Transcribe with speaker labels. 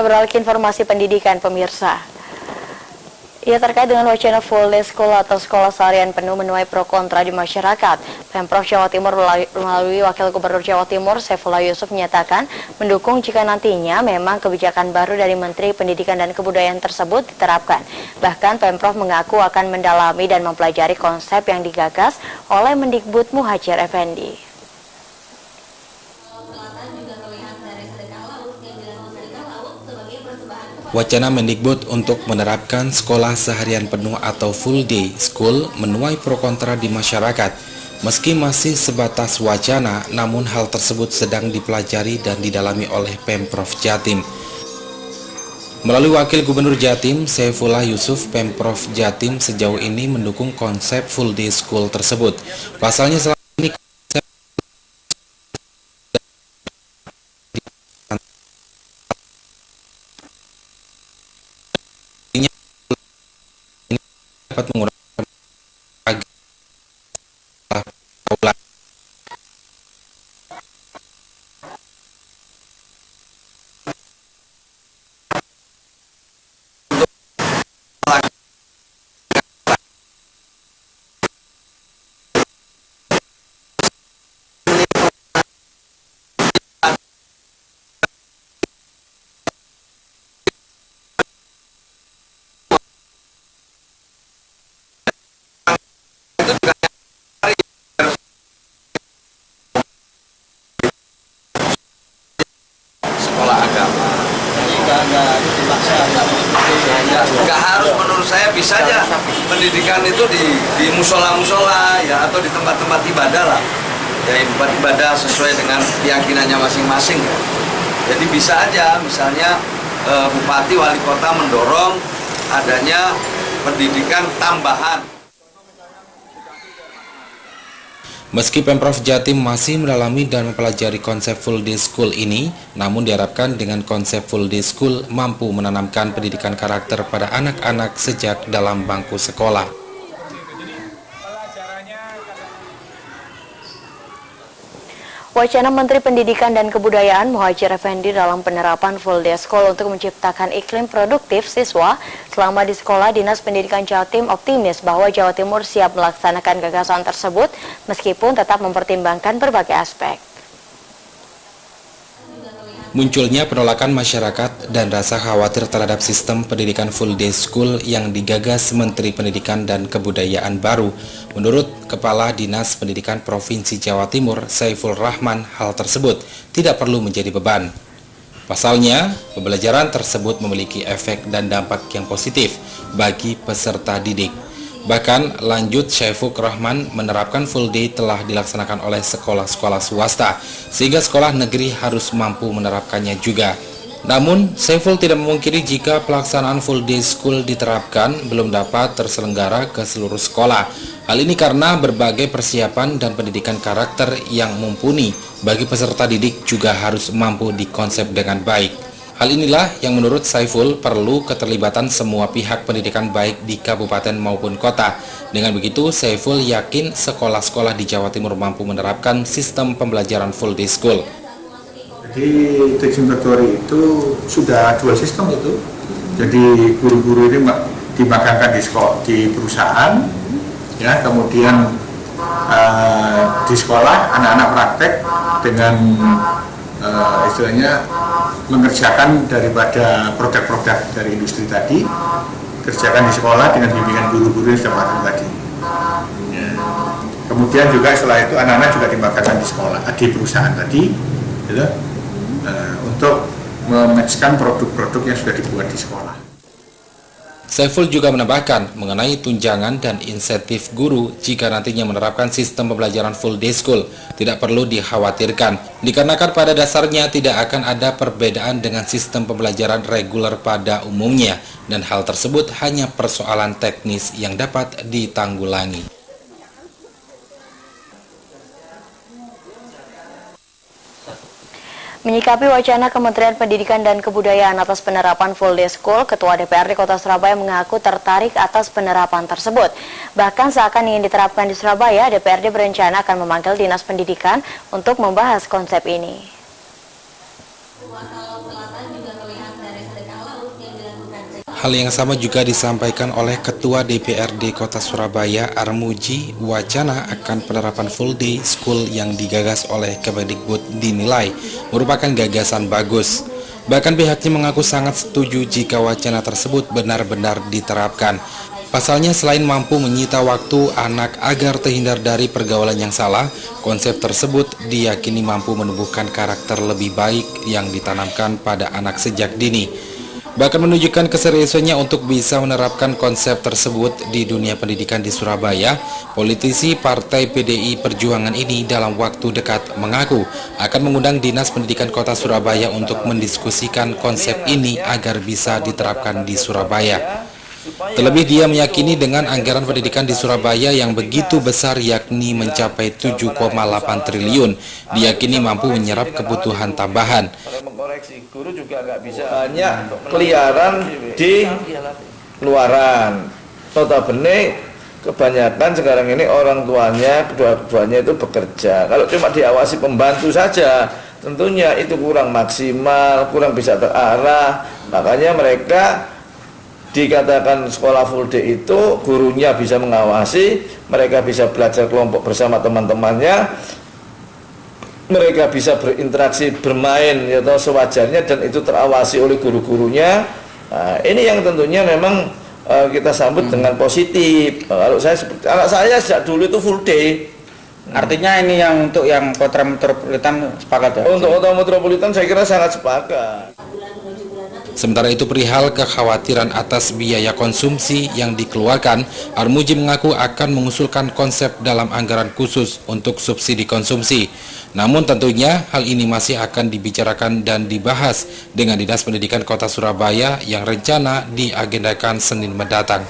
Speaker 1: Kita beralih ke informasi pendidikan, pemirsa. Ya, terkait dengan wacana full day school atau sekolah seharian penuh menuai pro kontra di masyarakat. Pemprov Jawa Timur melalui Wakil Gubernur Jawa Timur Saifullah Yusuf menyatakan mendukung jika nantinya memang kebijakan baru dari Menteri Pendidikan dan Kebudayaan tersebut diterapkan. Bahkan Pemprov mengaku akan mendalami dan mempelajari konsep yang digagas oleh Mendikbud Muhadjir Effendi.
Speaker 2: Wacana Mendikbud untuk menerapkan sekolah seharian penuh atau full day school menuai pro kontra di masyarakat. Meski masih sebatas wacana, namun hal tersebut sedang dipelajari dan didalami oleh Pemprov Jatim. Melalui Wakil Gubernur Jatim, Saifullah Yusuf, Pemprov Jatim sejauh ini mendukung konsep full day school tersebut. Pasalnya selama ini dapat mengurangi
Speaker 3: sekolah agama. Jadi nggak dipaksa, nggak harus, menurut saya bisa aja pendidikan itu di musola-musola ya, atau di tempat-tempat ibadah lah ya, tempat ibadah sesuai dengan keyakinannya masing-masing ya. Jadi bisa aja misalnya bupati wali kota mendorong adanya pendidikan tambahan.
Speaker 2: Meski Pemprov Jatim masih mendalami dan mempelajari konsep full day school ini, namun diharapkan dengan konsep full day school mampu menanamkan pendidikan karakter pada anak-anak sejak dalam bangku sekolah.
Speaker 1: Wacana Menteri Pendidikan dan Kebudayaan Muhadjir Effendi dalam penerapan full day school untuk menciptakan iklim produktif siswa selama di sekolah. Dinas Pendidikan Jatim optimis bahwa Jawa Timur siap melaksanakan gagasan tersebut meskipun tetap mempertimbangkan berbagai aspek.
Speaker 2: Munculnya penolakan masyarakat dan rasa khawatir terhadap sistem pendidikan full day school yang digagas Menteri Pendidikan dan Kebudayaan baru. Menurut Kepala Dinas Pendidikan Provinsi Jawa Timur, Saiful Rahman, hal tersebut tidak perlu menjadi beban. Pasalnya, pembelajaran tersebut memiliki efek dan dampak yang positif bagi peserta didik. Bahkan, lanjut Saiful Rahman menerapkan full day telah dilaksanakan oleh sekolah-sekolah swasta, sehingga sekolah negeri harus mampu menerapkannya juga. Namun, Saiful tidak memungkiri jika pelaksanaan full day school diterapkan belum dapat terselenggara ke seluruh sekolah. Hal ini karena berbagai persiapan dan pendidikan karakter yang mumpuni bagi peserta didik juga harus mampu dikonsep dengan baik. Hal inilah yang menurut Saiful perlu keterlibatan semua pihak pendidikan baik di kabupaten maupun kota. Dengan begitu, Saiful yakin sekolah-sekolah di Jawa Timur mampu menerapkan sistem pembelajaran full day school.
Speaker 4: Jadi teaching factory itu sudah dual sistem itu. Jadi guru-guru ini dimagangkan di perusahaan, ya, kemudian di sekolah anak-anak praktek dengan istilahnya mengerjakan daripada produk-produk dari industri tadi, kerjakan di sekolah dengan bimbingan guru-guru yang sudah matang tadi. Ya. Kemudian juga setelah itu anak-anak juga dimagangkan di sekolah, di perusahaan tadi, gitu, untuk mematchkan produk-produk yang sudah dibuat di sekolah.
Speaker 2: Saiful juga menambahkan mengenai tunjangan dan insentif guru jika nantinya menerapkan sistem pembelajaran full day school tidak perlu dikhawatirkan, dikarenakan pada dasarnya tidak akan ada perbedaan dengan sistem pembelajaran reguler pada umumnya, dan hal tersebut hanya persoalan teknis yang dapat ditanggulangi.
Speaker 1: Menyikapi wacana Kementerian Pendidikan dan Kebudayaan atas penerapan full day school, Ketua DPRD Kota Surabaya mengaku tertarik atas penerapan tersebut. Bahkan seakan ingin diterapkan di Surabaya, DPRD berencana akan memanggil Dinas Pendidikan untuk membahas konsep ini.
Speaker 2: hal yang sama juga disampaikan oleh Ketua DPRD Kota Surabaya Armuji. Wacana akan penerapan full day school yang digagas oleh Kemendikbud dinilai merupakan gagasan bagus. Bahkan pihaknya mengaku sangat setuju jika wacana tersebut benar-benar diterapkan. Pasalnya selain mampu menyita waktu anak agar terhindar dari pergaulan yang salah, konsep tersebut diyakini mampu menumbuhkan karakter lebih baik yang ditanamkan pada anak sejak dini. Bahkan menunjukkan keseriusannya untuk bisa menerapkan konsep tersebut di dunia pendidikan di Surabaya. Politisi Partai PDI Perjuangan ini dalam waktu dekat mengaku akan mengundang Dinas Pendidikan Kota Surabaya untuk mendiskusikan konsep ini agar bisa diterapkan di Surabaya. Terlebih dia meyakini dengan anggaran pendidikan di Surabaya yang begitu besar yakni mencapai 7,8 triliun, diyakini mampu menyerap kebutuhan tambahan.
Speaker 5: Mengkoreksi guru juga nggak bisa banyak keliaran di luaran. Notabene kebanyakan sekarang ini orang tuanya, kedua-duanya itu bekerja. Kalau cuma diawasi pembantu saja, tentunya itu kurang maksimal, kurang bisa terarah. Makanya mereka dikatakan sekolah full day itu gurunya bisa mengawasi, mereka bisa belajar kelompok bersama teman-temannya, mereka bisa berinteraksi, bermain atau sewajarnya dan itu terawasi oleh guru-gurunya. Nah, ini yang tentunya memang kita sambut dengan positif. Kalau saya seperti anak saya sejak dulu itu full day.
Speaker 6: Artinya ini yang untuk yang kota metropolitan sepakat ya?
Speaker 5: Untuk kota metropolitan saya kira sangat sepakat.
Speaker 2: Sementara itu perihal kekhawatiran atas biaya konsumsi yang dikeluarkan, Armuji mengaku akan mengusulkan konsep dalam anggaran khusus untuk subsidi konsumsi. Namun tentunya hal ini masih akan dibicarakan dan dibahas dengan Dinas Pendidikan Kota Surabaya yang rencana diagendakan Senin mendatang.